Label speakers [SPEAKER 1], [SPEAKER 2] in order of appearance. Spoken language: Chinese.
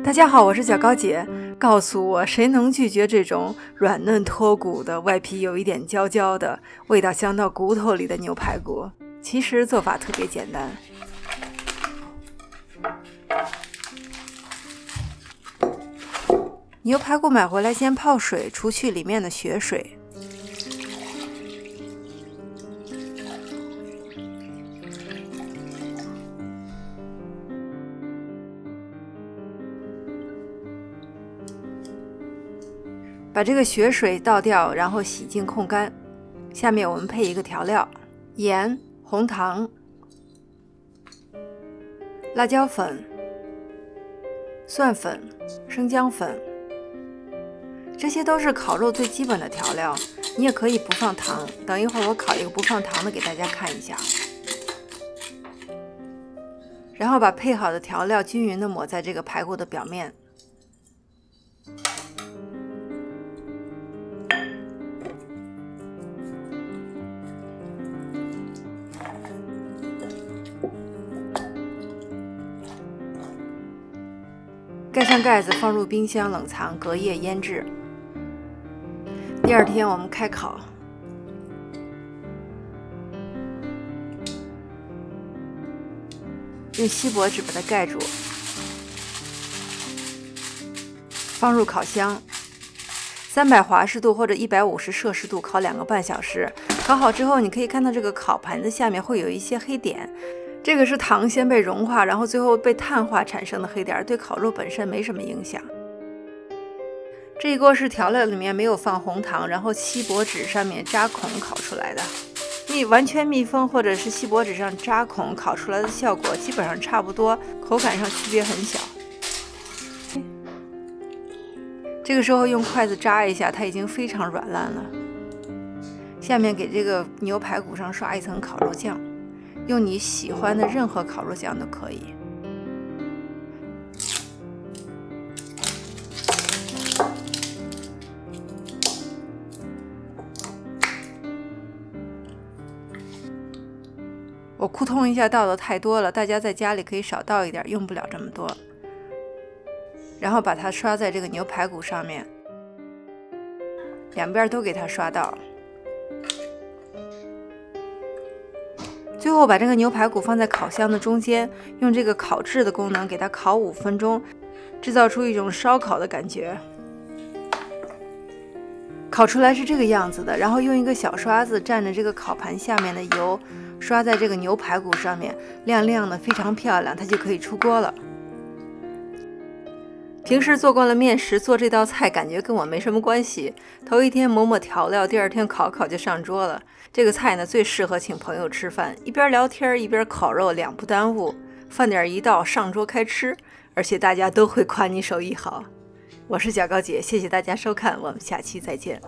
[SPEAKER 1] 大家好，我是小高姐。告诉我，谁能拒绝这种软嫩脱骨的、外皮有一点焦焦的、味道香到骨头里的牛排骨？其实做法特别简单。牛排骨买回来先泡水，除去里面的血水。把这个血水倒掉，然后洗净控干。下面我们配一个调料：盐、红糖、辣椒粉、蒜粉、生姜粉，这些都是烤肉最基本的调料。你也可以不放糖，等一会儿我烤一个不放糖的给大家看一下。然后把配好的调料均匀地抹在这个排骨的表面。盖上盖子，放入冰箱冷藏，隔夜腌制。第二天我们开烤，用锡箔纸把它盖住，放入烤箱，300华氏度或者150摄氏度烤2个半小时。烤好之后，你可以看到这个烤盘子下面会有一些黑点。这个是糖先被融化，然后最后被碳化产生的黑点，对烤肉本身没什么影响。这一锅是调料里面没有放红糖，然后锡箔纸上面扎孔烤出来的。完全密封或者是锡箔纸上扎孔烤出来的效果基本上差不多，口感上区别很小。这个时候用筷子扎一下，它已经非常软烂了。下面给这个牛排骨上刷一层烤肉酱。用你喜欢的任何烤肉酱都可以。我库通一下倒的太多了，大家在家里可以少倒一点，用不了这么多。然后把它刷在这个牛排骨上面，两边都给它刷到。最后把这个牛排骨放在烤箱的中间，用这个烤制的功能给它烤5分钟，制造出一种烧烤的感觉。烤出来是这个样子的，然后用一个小刷子蘸着这个烤盘下面的油，刷在这个牛排骨上面，亮亮的，非常漂亮，它就可以出锅了。平时做惯了面食，做这道菜感觉跟我没什么关系。头一天抹抹调料，第二天烤烤就上桌了。这个菜呢，最适合请朋友吃饭，一边聊天一边烤肉，2不耽误。饭点一到，上桌开吃，而且大家都会夸你手艺好。我是小高姐，谢谢大家收看，我们下期再见。